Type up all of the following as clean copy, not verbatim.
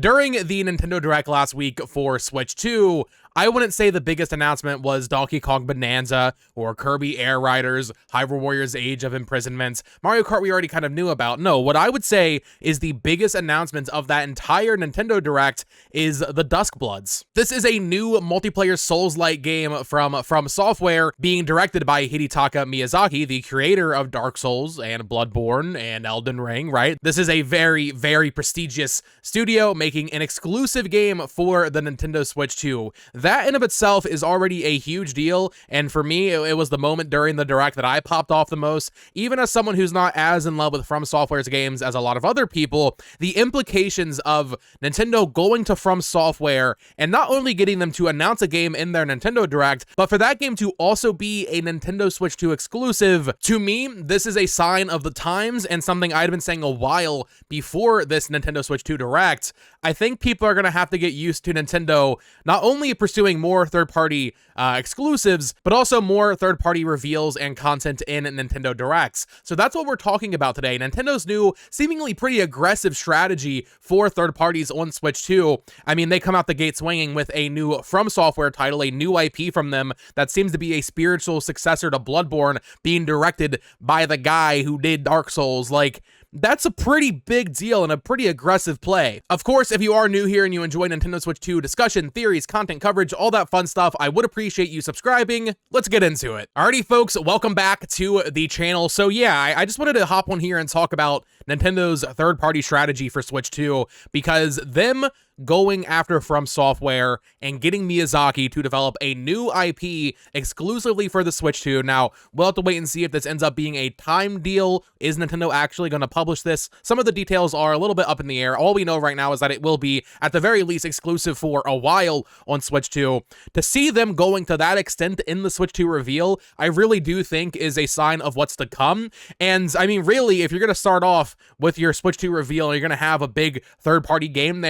During the Nintendo Direct last week for Switch 2, I wouldn't say the biggest announcement was Donkey Kong Bonanza or Kirby Air Riders, Hyrule Warriors Age of Imprisonment. Mario Kart we already kind of knew about. No, what I would say is the biggest announcement of that entire Nintendo Direct is the Dusk Bloods. This is a new multiplayer Souls-like game from Software being directed by Hidetaka Miyazaki, the creator of Dark Souls and Bloodborne and Elden Ring, right? This is a very, very prestigious studio making an exclusive game for the Nintendo Switch 2. That in of itself is already a huge deal, and for me, it was the moment during the Direct that I popped off the most. Even as someone who's not as in love with From Software's games as a lot of other people, the implications of Nintendo going to From Software and not only getting them to announce a game in their Nintendo Direct, but for that game to also be a Nintendo Switch 2 exclusive, to me, this is a sign of the times and something I'd been saying a while before this Nintendo Switch 2 Direct. I think people are going to have to get used to Nintendo not only pursuing more third-party exclusives, but also more third-party reveals and content in Nintendo Directs. So that's what we're talking about today. Nintendo's new, seemingly pretty aggressive strategy for third parties on Switch 2. I mean, they come out the gate swinging with a new From Software title, a new IP from them that seems to be a spiritual successor to Bloodborne, being directed by the guy who did Dark Souls. Like, that's a pretty big deal and a pretty aggressive play. Of course, if you are new here and you enjoy Nintendo Switch 2 discussion, theories, content coverage, all that fun stuff, I would appreciate you subscribing. Let's get into it. Alrighty, folks, welcome back to the channel. So yeah, I just wanted to hop on here and talk about Nintendo's third-party strategy for Switch 2, because them going after From Software and getting Miyazaki to develop a new IP exclusively for the Switch 2. Now, we'll have to wait and see if this ends up being a time deal. Is Nintendo actually going to publish this? Some of the details are a little bit up in the air. All we know right now is that it will be, at the very least, exclusive for a while on Switch 2. To see them going to that extent in the Switch 2 reveal, I really do think is a sign of what's to come. And, I mean, really, if you're going to start off with your Switch 2 reveal and you're going to have a big third-party game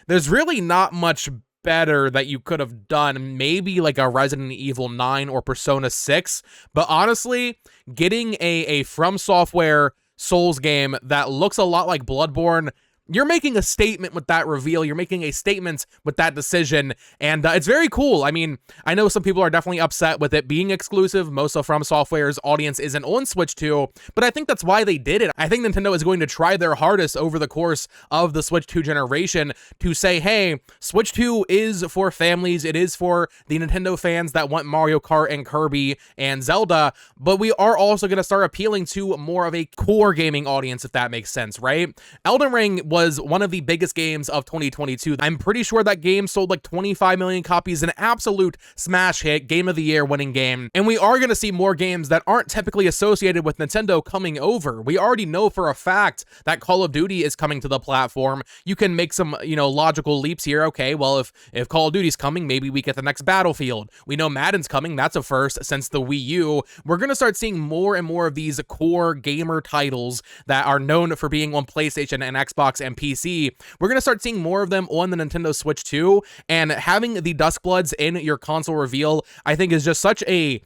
there's really not much better that you could have done. Maybe like a Resident Evil 9 or Persona 6, but honestly, getting a From Software Souls game that looks a lot like Bloodborne, you're making a statement with that reveal. You're making a statement with that decision, and it's very cool. I mean, I know some people are definitely upset with it being exclusive. Most of From Software's audience isn't on Switch 2, but I think that's why they did it. I think Nintendo is going to try their hardest over the course of the Switch 2 generation to say, hey, Switch 2 is for families. It is for the Nintendo fans that want Mario Kart and Kirby and Zelda, but we are also going to start appealing to more of a core gaming audience, if that makes sense, right? Elden Ring was one of the biggest games of 2022. I'm pretty sure that game sold like 25 million copies, an absolute smash hit, Game of the Year winning game. And we are going to see more games that aren't typically associated with Nintendo coming over. We already know for a fact that Call of Duty is coming to the platform. You can make some, logical leaps here. Okay, well, if Call of Duty's coming, maybe we get the next Battlefield. We know Madden's coming. That's a first since the Wii U. We're going to start seeing more and more of these core gamer titles that are known for being on PlayStation and Xbox and PC. We're going to start seeing more of them on the Nintendo Switch 2, and having the Duskbloods in your console reveal, I think, is just such a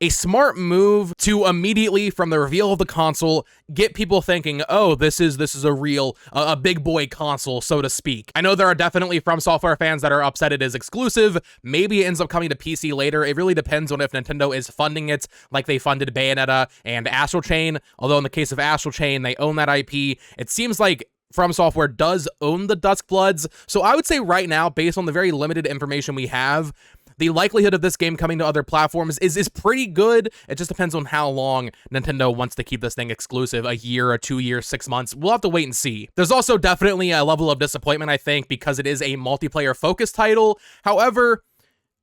smart move to immediately, from the reveal of the console, get people thinking, oh, this is a real, a big boy console, so to speak. I know there are definitely From Software fans that are upset it is exclusive. Maybe it ends up coming to PC later. It really depends on if Nintendo is funding it like they funded Bayonetta and Astral Chain. Although in the case of Astral Chain, they own that IP. It seems like From Software does own the Duskbloods. So I would say right now, based on the very limited information we have, the likelihood of this game coming to other platforms is pretty good. It just depends on how long Nintendo wants to keep this thing exclusive, a year, 2 years, 6 months. We'll have to wait and see. There's also definitely a level of disappointment, I think, because it is a multiplayer-focused title. However,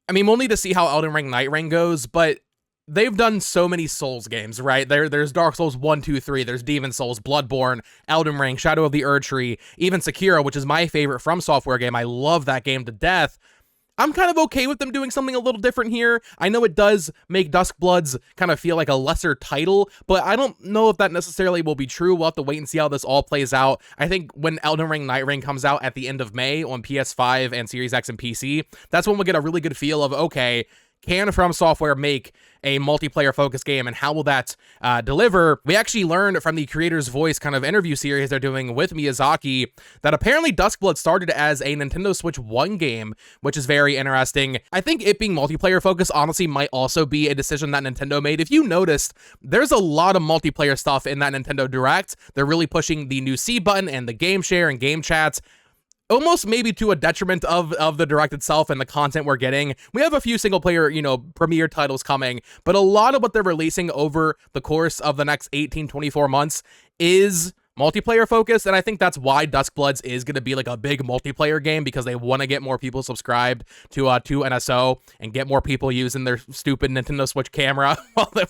I mean, we'll need to see how Elden Ring Night Ring goes, but they've done so many Souls games, right? There's Dark Souls 1, 2, 3, there's Demon Souls, Bloodborne, Elden Ring, Shadow of the Erdtree, even Sekiro, which is my favorite From Software game. I love that game to death. I'm kind of okay with them doing something a little different here. I know it does make Duskbloods kind of feel like a lesser title, but I don't know if that necessarily will be true. We'll have to wait and see how this all plays out. I think when Elden Ring Night Ring comes out at the end of May on PS5 and Series X and PC, that's when we'll get a really good feel of, okay, can From Software make a multiplayer focused game, and how will that deliver? We actually learned from the Creator's Voice kind of interview series they're doing with Miyazaki that apparently Duskbloods started as a Nintendo Switch 1 game, which is very interesting. I think it being multiplayer focused honestly might also be a decision that Nintendo made. If you noticed, there's a lot of multiplayer stuff in that Nintendo Direct. They're really pushing the new C button and the game share and game chats, almost maybe to a detriment of the Direct itself and the content we're getting. We have a few single player, premiere titles coming, but a lot of what they're releasing over the course of the next 18, 24 months is multiplayer focused, and I think that's why Duskbloods is going to be like a big multiplayer game, because they want to get more people subscribed to NSO and get more people using their stupid Nintendo Switch camera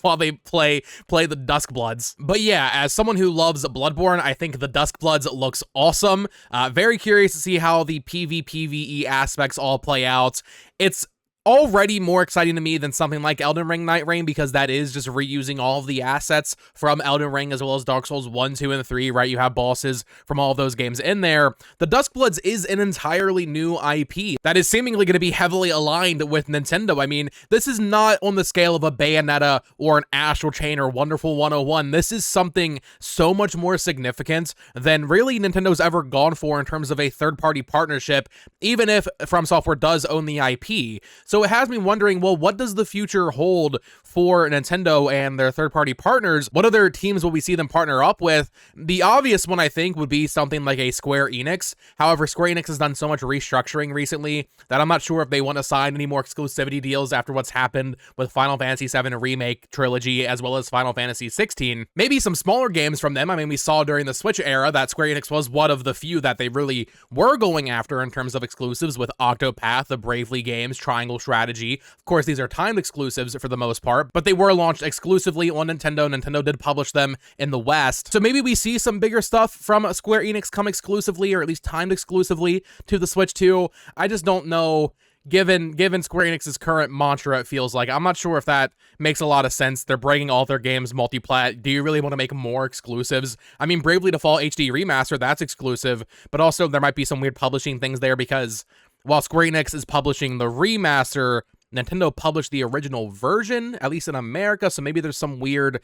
while they play the Duskbloods. But yeah, as someone who loves Bloodborne, I think the Duskbloods looks awesome. Very curious to see how the PvPvE aspects all play out. It's already more exciting to me than something like Elden Ring Night Rain, because that is just reusing all of the assets from Elden Ring as well as Dark Souls 1, 2, and 3, right? You have bosses from all of those games in there. The Duskbloods is an entirely new IP that is seemingly going to be heavily aligned with Nintendo. I mean, this is not on the scale of a Bayonetta or an Astral Chain or Wonderful 101. This is something so much more significant than really Nintendo's ever gone for in terms of a third-party partnership, even if From Software does own the IP. So it has me wondering, well, what does the future hold for Nintendo and their third-party partners? What other teams will we see them partner up with? The obvious one, I think, would be something like a Square Enix. However, Square Enix has done so much restructuring recently that I'm not sure if they want to sign any more exclusivity deals after what's happened with Final Fantasy VII Remake trilogy as well as Final Fantasy XVI. Maybe some smaller games from them. I mean, we saw during the Switch era that Square Enix was one of the few that they really were going after in terms of exclusives, with Octopath, the Bravely games, Triangle Strategy. Of course, these are timed exclusives for the most part, but they were launched exclusively on Nintendo. Nintendo did publish them in the West. So maybe we see some bigger stuff from Square Enix come exclusively, or at least timed exclusively to the Switch 2. I just don't know. Given Square Enix's current mantra, it feels like, I'm not sure if that makes a lot of sense. They're breaking all their games multi-plat. Do you really want to make more exclusives? I mean, Bravely Default HD Remaster, that's exclusive, but also there might be some weird publishing things there, because while Square Enix is publishing the remaster, Nintendo published the original version, at least in America, so maybe there's some weird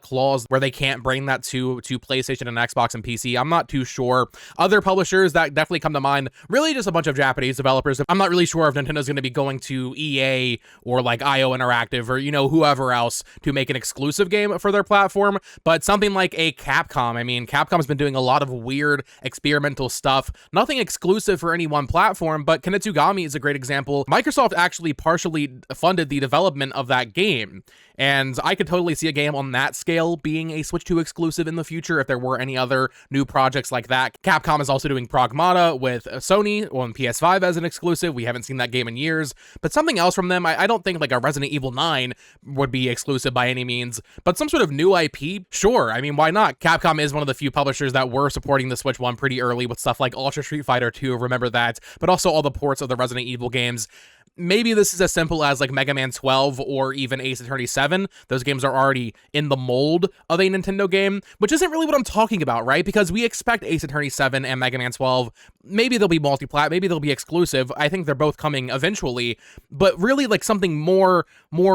clause where they can't bring that to PlayStation and Xbox and PC. I'm not too sure. Other publishers that definitely come to mind, really just a bunch of Japanese developers. I'm not really sure if Nintendo's going to be going to EA or like IO Interactive or, whoever else to make an exclusive game for their platform, but something like a Capcom. I mean, Capcom's been doing a lot of weird experimental stuff. Nothing exclusive for any one platform, but Kinetsugami is a great example. Microsoft actually partially funded the development of that game, and I could totally see a game on that scale being a Switch 2 exclusive in the future if there were any other new projects like that. Capcom is also doing Pragmata with Sony on PS5 as an exclusive. We haven't seen that game in years, but something else from them. I don't think like a Resident Evil 9 would be exclusive by any means, but some sort of new IP, sure. I mean, why not? Capcom is one of the few publishers that were supporting the Switch 1 pretty early with stuff like Ultra Street Fighter 2, remember that, but also all the ports of the Resident Evil games. Maybe this is as simple as like Mega Man 12 or even Ace Attorney 7. Those games are already in the mold of a Nintendo game, which isn't really what I'm talking about, right? Because we expect Ace Attorney 7 and Mega Man 12. Maybe they'll be multi-plat, maybe they'll be exclusive. I think they're both coming eventually, but really like something more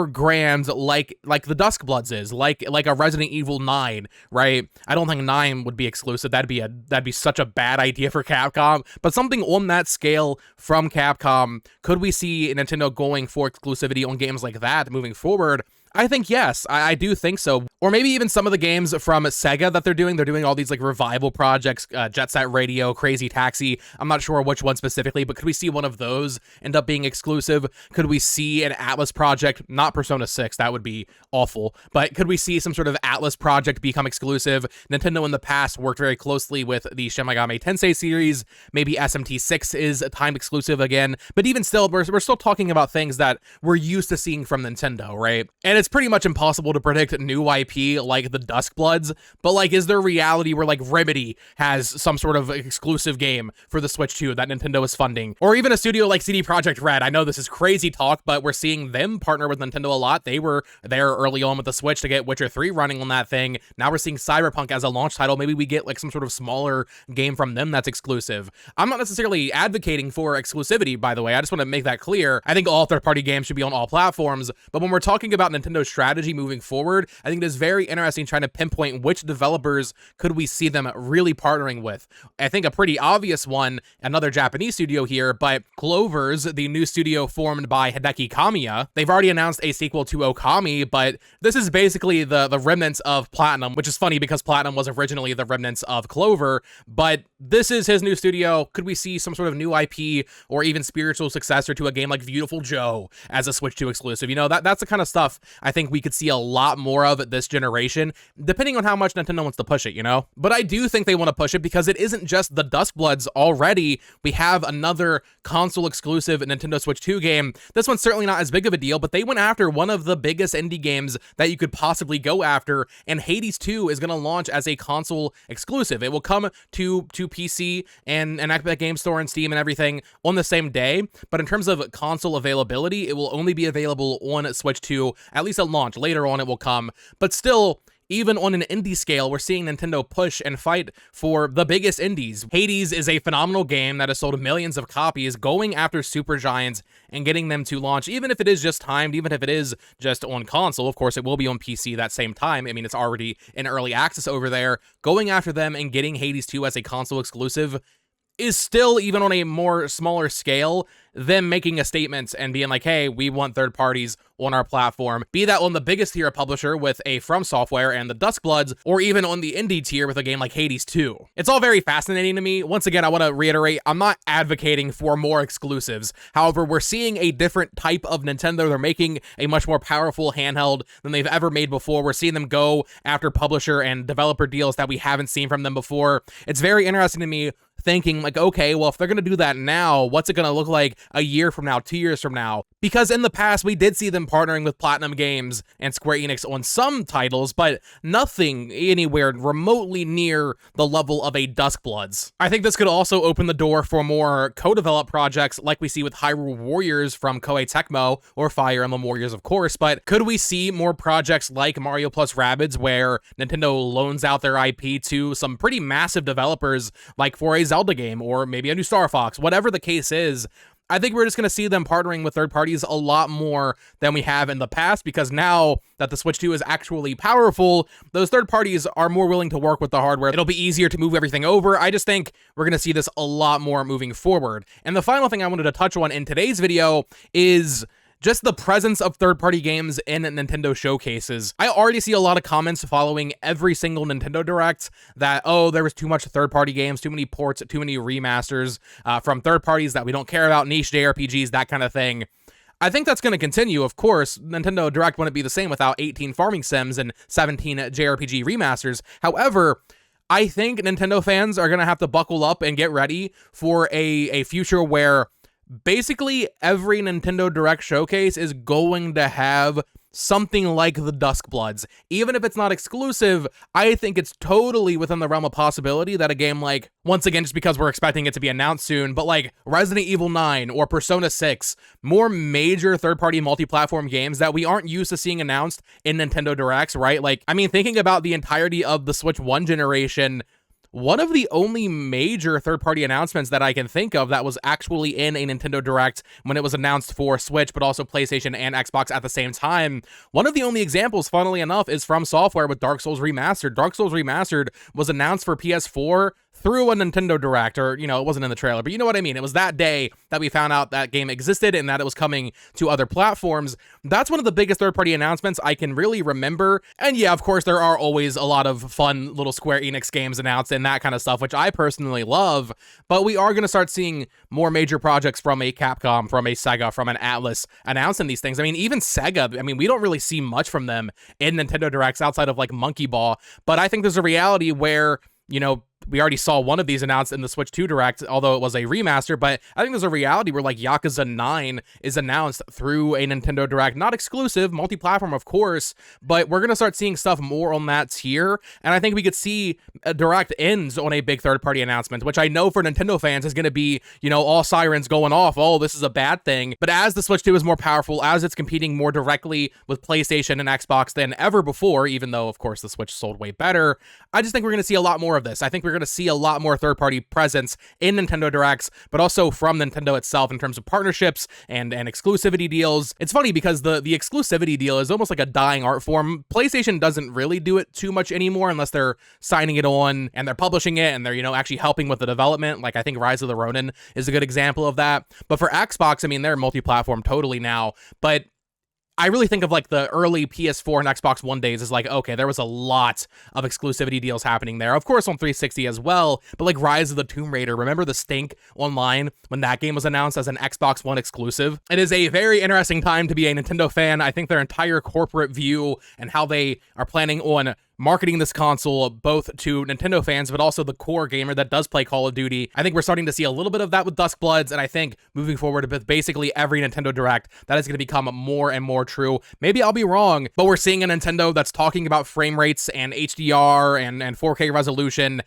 grand, like the Duskbloods is, like a Resident Evil 9, right? I don't think 9 would be exclusive. That'd be such a bad idea for Capcom, but something on that scale from Capcom. Could we see Nintendo going for exclusivity on games like that moving forward? I think yes, I do think so. Or maybe even some of the games from Sega that they're doing all these like revival projects, Jet Set Radio, Crazy Taxi. I'm not sure which one specifically, but could we see one of those end up being exclusive? Could we see an Atlas project, not Persona 6, that would be awful, but could we see some sort of Atlas project become exclusive? Nintendo in the past worked very closely with the Shin Megami Tensei series. Maybe SMT6 is a timed exclusive again, but even still, we're still talking about things that we're used to seeing from Nintendo, right? And it's it's pretty much impossible to predict new IP like the Dusk Bloods, but like, is there reality where like Remedy has some sort of exclusive game for the Switch 2 that Nintendo is funding? Or even a studio like CD Projekt Red. I know this is crazy talk, but we're seeing them partner with Nintendo a lot. They were there early on with the Switch to get Witcher 3 running on that thing. Now we're seeing Cyberpunk as a launch title. Maybe we get like some sort of smaller game from them that's exclusive. I'm not necessarily advocating for exclusivity, by the way. I just want to make that clear. I think all third-party games should be on all platforms, but when we're talking about Nintendo's strategy moving forward, I think it is very interesting trying to pinpoint which developers could we see them really partnering with. I think a pretty obvious one, another Japanese studio here, but Clover's, the new studio formed by Hideki Kamiya. They've already announced a sequel to Okami, but this is basically the remnants of Platinum, which is funny because Platinum was originally the remnants of Clover, but this is his new studio. Could we see some sort of new IP or even spiritual successor to a game like Beautiful Joe as a Switch 2 exclusive? You know, that's the kind of stuff I think we could see a lot more of this generation, depending on how much Nintendo wants to push it, you know? But I do think they want to push it because it isn't just the Duskbloods already. We have another console exclusive Nintendo Switch 2 game. This one's certainly not as big of a deal, but they went after one of the biggest indie games that you could possibly go after, and Hades 2 is going to launch as a console exclusive. It will come to PC and an Epic Game Store and Steam and everything on the same day, but in terms of console availability, it will only be available on Switch 2, at least at launch. Later on it will come, but still, even on an indie scale, we're seeing Nintendo push and fight for the biggest indies. Hades is a phenomenal game that has sold millions of copies, going after super giants and getting them to launch, even if it is just timed, even if it is just on console. Of course, it will be on PC that same time. I mean, it's already in early access over there. Going after them and getting Hades 2 as a console exclusive is still, even on a more smaller scale, them making a statement and being like, hey, we want third parties on our platform, be that on the biggest tier publisher with a From Software and the Duskbloods, or even on the indie tier with a game like Hades 2. It's all very fascinating to me. Once again, I want to reiterate, I'm not advocating for more exclusives. However, we're seeing a different type of Nintendo. They're making a much more powerful handheld than they've ever made before. We're seeing them go after publisher and developer deals that we haven't seen from them before. It's very interesting to me thinking like, okay, well, if they're going to do that now, what's it going to look like a year from now, 2 years from now? Because in the past, we did see them partnering with Platinum Games and Square Enix on some titles, but nothing anywhere remotely near the level of a Duskbloods. I think this could also open the door for more co-developed projects like we see with Hyrule Warriors from Koei Tecmo, or Fire Emblem Warriors, of course, but could we see more projects like Mario plus Rabbids where Nintendo loans out their IP to some pretty massive developers like for a Zelda game, or maybe a new Star Fox, whatever the case is? I think we're just going to see them partnering with third parties a lot more than we have in the past, because now that the Switch 2 is actually powerful, those third parties are more willing to work with the hardware. It'll be easier to move everything over. I just think we're going to see this a lot more moving forward. And the final thing I wanted to touch on in today's video is just the presence of third-party games in Nintendo showcases. I already see a lot of comments following every single Nintendo Direct that, oh, there was too much third-party games, too many ports, too many remasters from third parties that we don't care about, niche JRPGs, that kind of thing. I think that's going to continue, of course. Nintendo Direct wouldn't be the same without 18 farming sims and 17 JRPG remasters. However, I think Nintendo fans are going to have to buckle up and get ready for a future where basically every Nintendo Direct showcase is going to have something like the Duskbloods. Even if it's not exclusive, I think it's totally within the realm of possibility that a game like, once again, just because we're expecting it to be announced soon, but like Resident Evil 9 or Persona 6, more major third-party multi-platform games that we aren't used to seeing announced in Nintendo Directs, right? Like, I mean, thinking about the entirety of the Switch 1 generation, one of the only major third-party announcements that I can think of that was actually in a Nintendo Direct when it was announced for Switch, but also PlayStation and Xbox at the same time. One of the only examples, funnily enough, is From Software with Dark Souls Remastered. Dark Souls Remastered was announced for PS4 through a Nintendo Direct, or, you know, it wasn't in the trailer, but you know what I mean. It was that day that we found out that game existed and that it was coming to other platforms. That's one of the biggest third-party announcements I can really remember. And yeah, of course, there are always a lot of fun little Square Enix games announced and that kind of stuff, which I personally love, but we are going to start seeing more major projects from a Capcom, from a Sega, from an Atlas announcing these things. I mean, even Sega, I mean, we don't really see much from them in Nintendo Directs outside of like Monkey Ball, but I think there's a reality where, you know, we already saw one of these announced in the Switch 2 Direct, although it was a remaster, but I think there's a reality where like Yakuza 9 is announced through a Nintendo Direct, not exclusive, multi-platform of course, but we're gonna start seeing stuff more on that tier, and I think we could see a Direct ends on a big third-party announcement, which I know for Nintendo fans is gonna be, you know, all sirens going off, oh, this is a bad thing, but as the Switch 2 is more powerful, as it's competing more directly with PlayStation and Xbox than ever before, even though, of course, the Switch sold way better, I just think we're gonna see a lot more of this. I think we're going to see a lot more third-party presence in Nintendo Directs, but also from Nintendo itself in terms of partnerships and exclusivity deals. It's funny because the exclusivity deal is almost like a dying art form. PlayStation doesn't really do it too much anymore unless they're signing it on and they're publishing it and they're, you know, actually helping with the development. Like I think Rise of the Ronin is a good example of that. But for Xbox, I mean, they're multi-platform totally now, but I really think of like the early PS4 and Xbox One days as like, okay, there was a lot of exclusivity deals happening there. Of course on 360 as well, but like Rise of the Tomb Raider, remember the stink online when that game was announced as an Xbox One exclusive? It is a very interesting time to be a Nintendo fan. I think their entire corporate view and how they are planning on marketing this console both to Nintendo fans, but also the core gamer that does play Call of Duty. I think we're starting to see a little bit of that with Dusk Bloods, and I think moving forward with basically every Nintendo Direct, that is going to become more and more true. Maybe I'll be wrong, but we're seeing a Nintendo that's talking about frame rates and HDR and 4K resolution.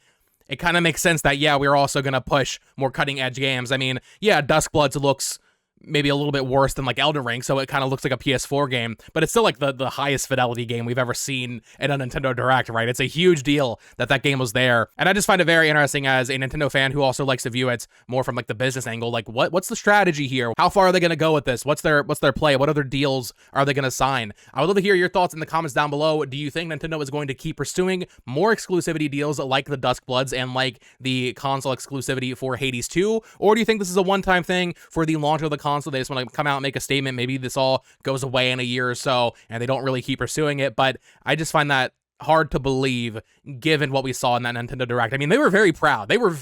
It kind of makes sense that, yeah, we're also going to push more cutting-edge games. I mean, yeah, Dusk Bloods looks maybe a little bit worse than like Elden Ring, so it kind of looks like a PS4 game, but it's still like the highest fidelity game we've ever seen in a Nintendo Direct, right? It's a huge deal that that game was there, and I just find it very interesting as a Nintendo fan who also likes to view it more from like the business angle, like what's the strategy here? How far are they going to go with this? What's their play? What other deals are they going to sign? I would love to hear your thoughts in the comments down below. Do you think Nintendo is going to keep pursuing more exclusivity deals like the Dusk Bloods and like the console exclusivity for Hades 2, or do you think this is a one-time thing for the launch of the console? They just want to come out and make a statement. Maybe this all goes away in a year or so and they don't really keep pursuing it, but I just find that hard to believe given what we saw in that Nintendo Direct. I mean, they were very proud. They were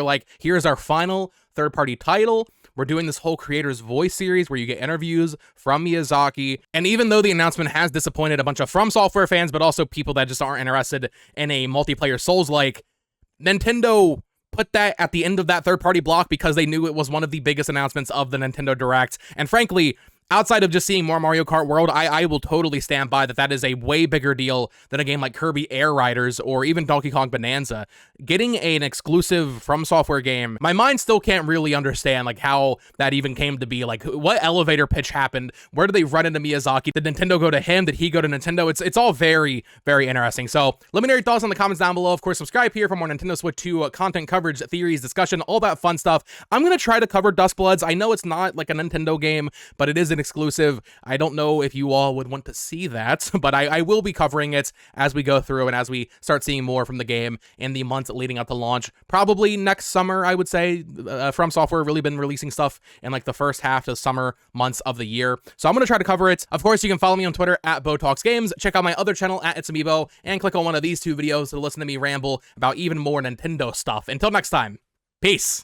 like, here's our final third-party title. We're doing this whole Creator's Voice series where you get interviews from Miyazaki. And even though the announcement has disappointed a bunch of From Software fans, but also people that just aren't interested in a multiplayer Souls-like, Nintendo put that at the end of that third-party block because they knew it was one of the biggest announcements of the Nintendo Direct. And frankly, outside of just seeing more Mario Kart World, I will totally stand by that is a way bigger deal than a game like Kirby Air Riders or even Donkey Kong Bonanza. Getting an exclusive From Software game, my mind still can't really understand like how that even came to be. Like, what elevator pitch happened? Where did they run into Miyazaki? Did Nintendo go to him? Did he go to Nintendo? It's all very, very interesting. So let me know your thoughts in the comments down below. Of course, subscribe here for more Nintendo Switch 2 content coverage, theories, discussion, all that fun stuff. I'm going to try to cover Dusk Bloods. I know it's not like a Nintendo game, but it is an exclusive. I don't know if you all would want to see that, but I will be covering it as we go through and as we start seeing more from the game in the months leading up to launch. Probably next summer, I would say. From Software really been releasing stuff in like the first half to summer months of the year. So I'm going to try to cover it. Of course, you can follow me on Twitter at BoTalksGames. Check out my other channel at It's Amiibo and click on one of these two videos to listen to me ramble about even more Nintendo stuff. Until next time, peace.